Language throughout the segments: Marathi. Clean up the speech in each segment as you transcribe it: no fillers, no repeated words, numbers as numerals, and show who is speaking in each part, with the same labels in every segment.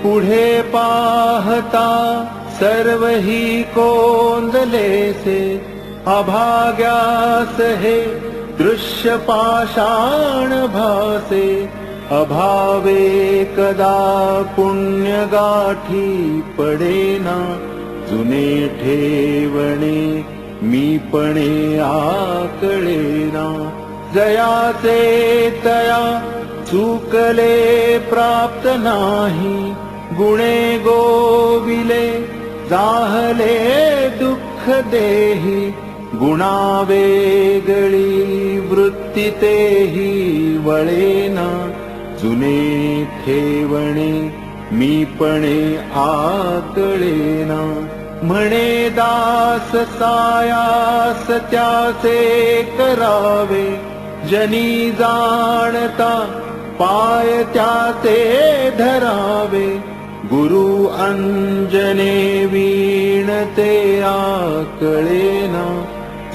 Speaker 1: पुढे पाहता सर्वही कोंदलेसे, अभाग्यास हे दृश्य पाषाण भासे. अभावे कदा पुण्य गाठी पडेना, जुने ठेवणे मीपणे आकळेना. जयाचे तया चुकले प्राप्त नाही, गुणे गोविले जाहले दुःख देही. गुणावेगळी वृत्ती तेही वळेना, जुने ठेवणे मीपणे आकळेना. म्हणे दास सायास त्याचे करावे, जनी जाणता पाय त्याचे धरावे. गुरु अंजने वीणते आकळेना,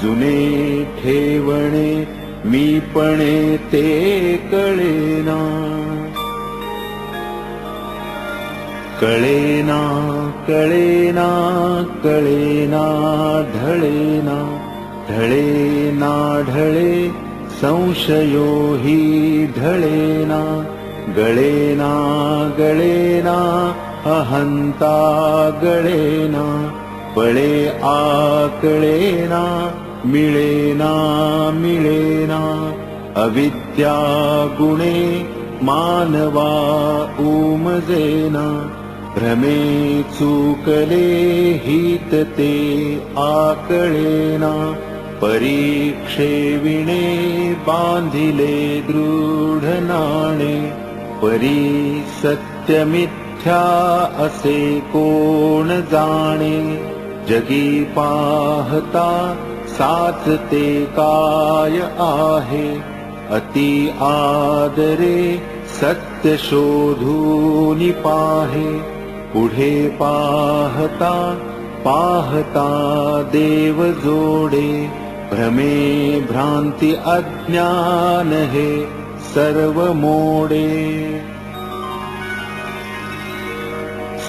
Speaker 1: जुने ठेवणे मीपणे ते कळेना. कळेना कळेना कळेना ढळेना, ढळेना ढळे संशयो हि ढळेना. गळेना गळेना अहंता गळेना, पळे आकळेना मिळेना मिळेना. अविद्या गुणे मानवा उमजेना, भ्रमे चुकले हित ते आकळेना. परीक्षे विणे बांधिले दृढ नाणे, परी सत्य मिथ्या असे कोण जाणे. जगी पाहता साचते काय आहे, अति आदरे सत्य शोधून पाहे. पुढे पाहता पाहता देव जोडे, भ्रमे भ्रांती अज्ञान हे सर्व मोडे.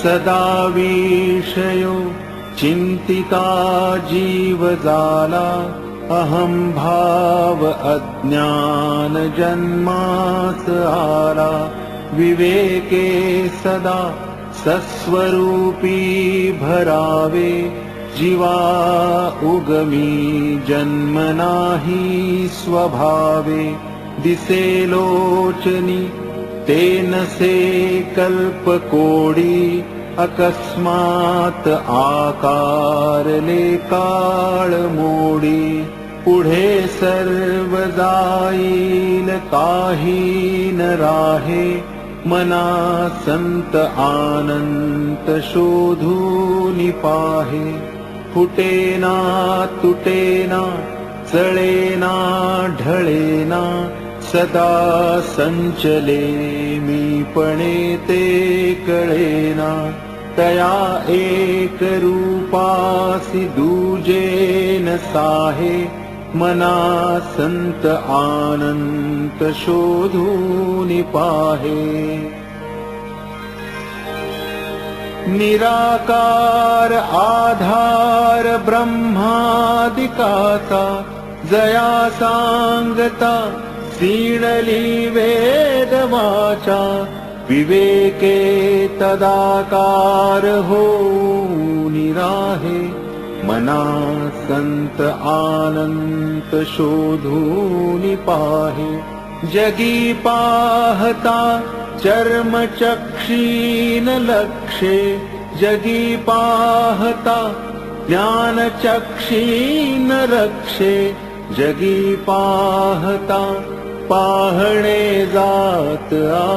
Speaker 1: सदा विषयो चिंतिता जीव जाला, अहम भाव अज्ञान जन्मास आला. विवेके सदा सस्वरूपी भरावे, जीवा उगमी जन्म नाही स्वभावे. दिसे लोचनी ते नसे कल्प कोडी, अकस्मात आकारले काळ मोडी. पुढे सर्व जाईल काही न राहे, मना संत आनंत शोधून पाहे. फुटेना तुटेना चळेना ढळेना, सदा संचले मीपणे ते कळेना. तया एक रूपासी दूजे न साहे, मना संत आनंत शोधून पाहे. निराकार आधार ब्रह्मादिकाचा, जया सांगता सीणली वेद वाचा. विवेके तदाकार होऊन राहे, मना संत आनंत शोधून पाहे. जगी पाहता चर्मचक्षीन लक्षे, जगी पाहता ज्ञानचक्षीन रक्षे. जगी पाहता पाहणे जात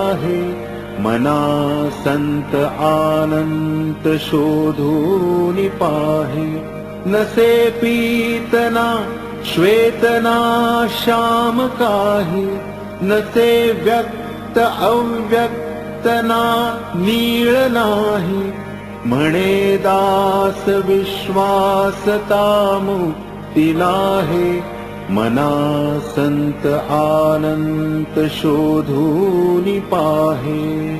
Speaker 1: आहे, मना संत आनंत शोधून पाहे. नसे पीतना श्वेतना श्याम काही, नसे व्यक्त अव्यक्तना नीळ नाही. म्हणे दास विश्वासता मुक्ती लाहे, मना संत आनंत शोधून पाहे.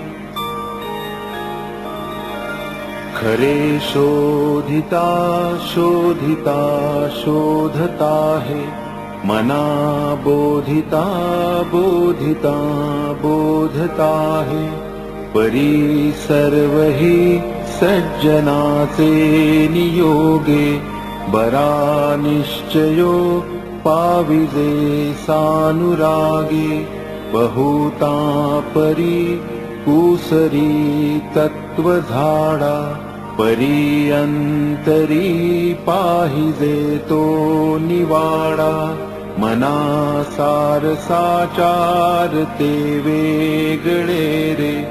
Speaker 1: खरे शोधिता शोधिता शोधता है, मना बोधिता बोधिता बोधता है। परी सर्वहि सज्जनाचे नियोगे, बरा निश्चयो पाविजे सानुरागे। बहुता परी कुसरी तत्वधाडा, परी अंतरी पाहिजे तो निवाडा। मना सारसाचार ते वेगळे रे,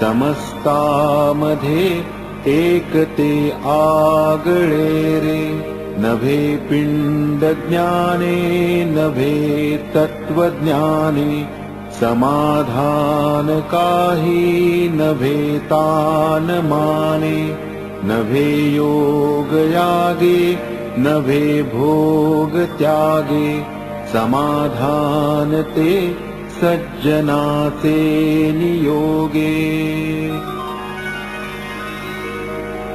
Speaker 1: समस्तामध्ये एकते आगळे रे। नभे पिंड ज्ञाने नभे तत्वज्ञाने, समाधान काही नभे तान माने। नभे योग यागे नभे भोग त्यागे, समाधान ते सज्जनाचे नियोगे।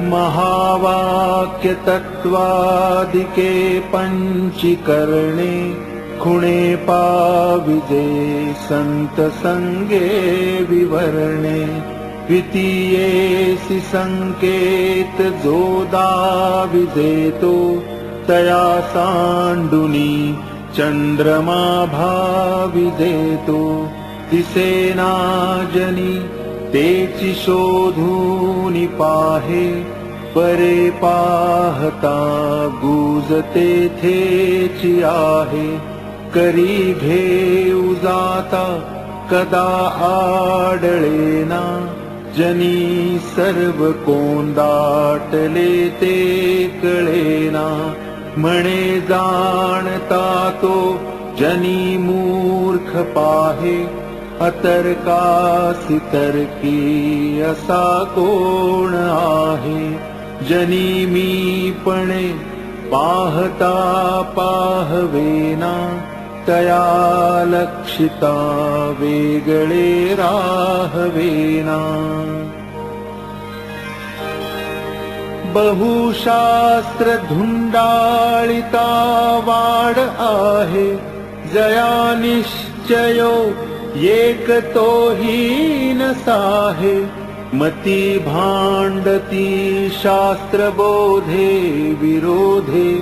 Speaker 1: महावाक्य तत्वादिके पंचीकरणे, खुणे पाविजे संत संगे विवरणे। द्वितीयेसि संकेत जो दाविजेतो, तया सांडुनी चंद्रमा भाविजेतो। दिसेना जनी तेची शोधूनि पाहे, परे पाहता गुज तेथेची आहे। करी घेऊ जाता कदा आडळेना, जनी सर्व कोंदाटले ते कळेना। म्हणे जाणता तो जनी मूर्ख पाहे, अतर्कासी तर्की असा कोण आहे। जनी मीपणे पाहता पाहवेना, तया लक्षिता वेगळे राहवेना। बहुशास्त्र धुंडाळिता वाड आहे, जया निश्चयो एक तोही नसाहे। मती भांडती शास्त्र बोधे विरोधे,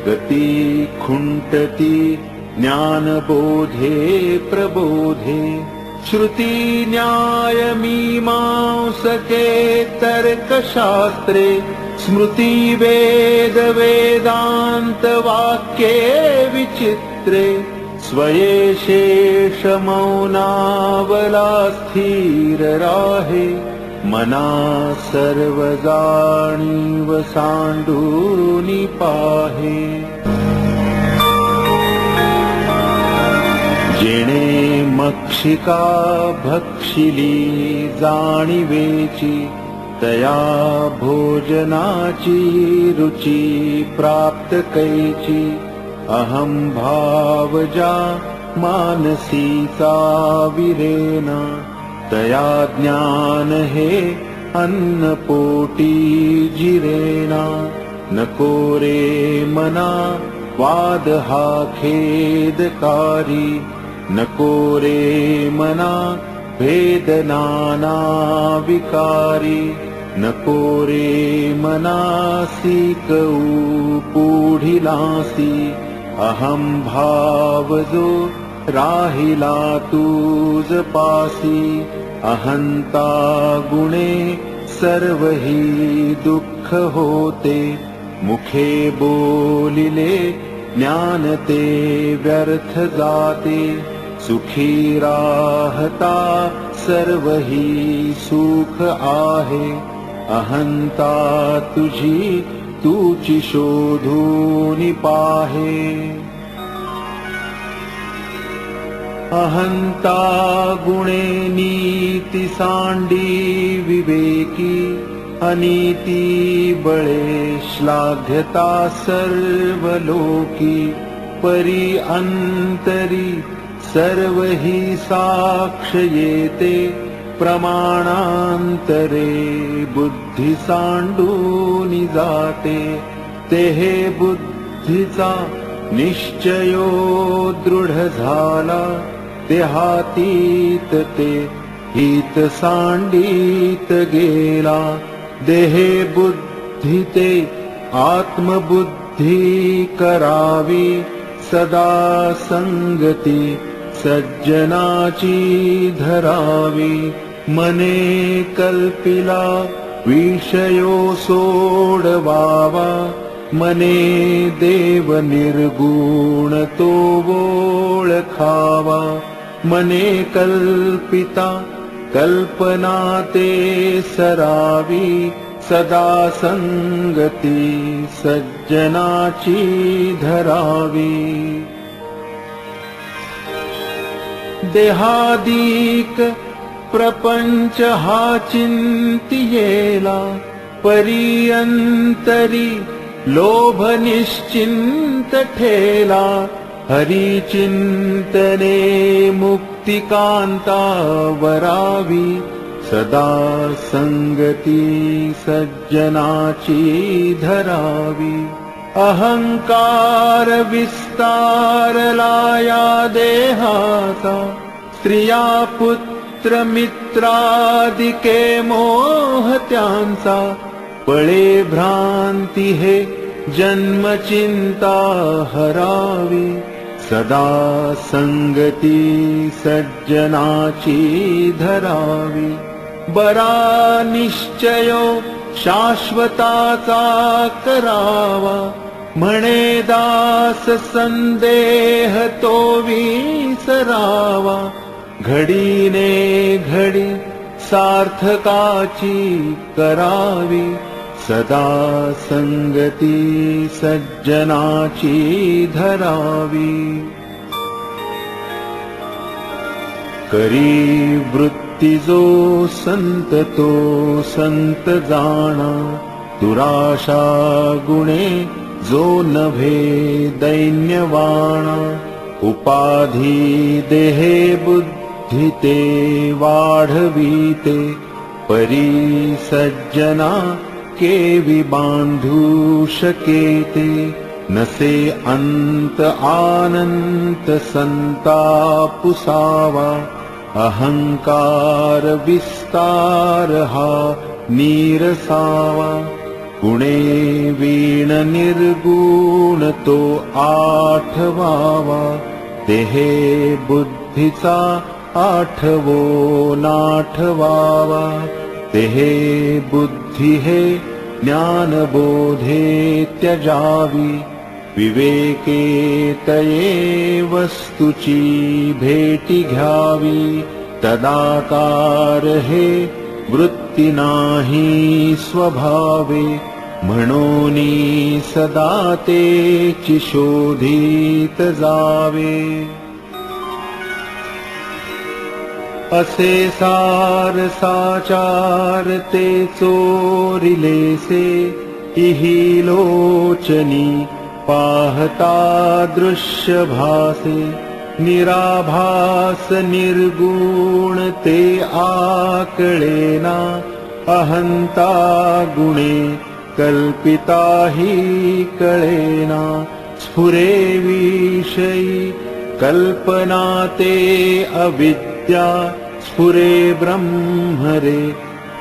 Speaker 1: गती खुंटती ज्ञान बोधे प्रबोधे। श्रुती न्याय मीमांसके तर्क शास्त्रे, स्मृती वेद वेदांत वाक्ये विचित्रे। स्वये शेष मौनावला स्थिर राहे, मना सर्व जाणीव सांडूनि पाहे। जेणे मक्षिका भक्षिली जाणीवेची, तया भोजनाची रुची प्राप्त कैची। अहम भाव जा मानसीचा विरेना, तया ज्ञान हे अन्न पोटी जिरेना। नको रे मना वाद हा खेदकारी, नको रे मना भेद नाना विकारी। नको रे मना सीकऊ पुढिलासी, अहम भाव जो राहिला तुझ पासी। अहंता गुणे सर्व ही दुःख होते, मुखे बोलिले ज्ञान ते व्यर्थ जाते। सुखी राहता सर्व ही सुख आहे, अहंता तुझी तूची शोधूनि पाहे। अहंता गुणे नीति सांडी विवेकी, अनीति बळे श्लाघ्यता सर्व लोकी। परी अंतरी सर्व ही साक्ष येते, प्रमाणांतरे बुद्धी सांडूनी जाते, तेहे बुद्धीचा निश्चयो दृढ झाला, देहातीत ते हित सांडीत गेला. देहे बुद्धी ते आत्मबुद्धी करावी, सदा संगती सज्जनाची धरावी. मने कल्पिला विषयो सोडवावा, मने देव निर्गुण तो ओळखावा. मने कल्पिता कल्पना ते सरावी, सदा संगती सज्जनाची धरावी. देहादिक प्रपंच हा चिंतियेला, परियंतरी लोभ निश्चिंत ठेला. हरी चिंतने मुक्तिकांता वरावी, सदा संगती सज्जनाची धरावी. अहंकार विस्तारलाया देहाचा, स्त्रिया पुत्र मित्रादिके मोह त्यांचा. पळे भ्रांती हे जन्मचिंता हरावी, सदा संगती सज्जनाची धरावी. बरा निश्चयो शाश्वताचा करावा, म्हणे दास संदेह तो विसरावा. घडीने घडी सार्थकाची करावी, सदा संगती सज्जनाची धरावी. करी वृत्ती जो संत तो संत जाणा, दुराशा गुणे जो नभे दैन्यवाणा. उपाधी देहे बुद्धी ते वाढवीते, परी सज्जना केवी बांधू शकेते. नसे अंत आनंत संतापुसावा, अहंकार विस्तार हा नीरसावा. गुणे वीण निर्गुण तो आठवावा, देहे बुद्धीचा आठवो नाठवावा. देहे बुद्धी हे ज्ञानबोधे त्यजावी, विवेके तये वस्तुची भेटी घ्यावी. तदाकार हे वृत्ती नाही स्वभावे, म्हणूनी सदा तेची शोधित जावे. असे सार साचार ते चोरिलेसे, इही लोचनी पाहता दृश्य भासे. निराभास निर्गुण ते आकळेना, अहंता गुणे कल्पिता ही कळेना. स्फुरे विषयी कल्पना ते अविद्या, स्फुरे ब्रह्म रे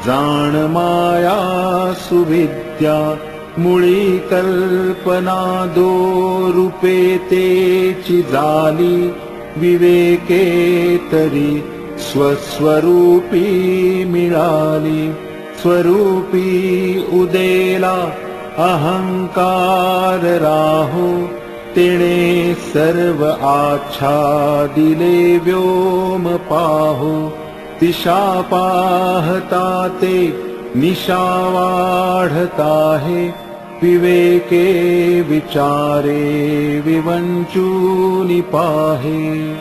Speaker 1: जाण माया सुविद्या. मुळी कल्पना दो रूपे तेची झाली, विवेके तरी स्वस्वरूपी मिळाली. स्वरूपी उदेला अहंकार राहो, तेणे सर्व आच्छादिले व्योम पाहो. दिशा पाहता ते निशा वाढता है, विवेके विचारे विवंचूनि पाहे.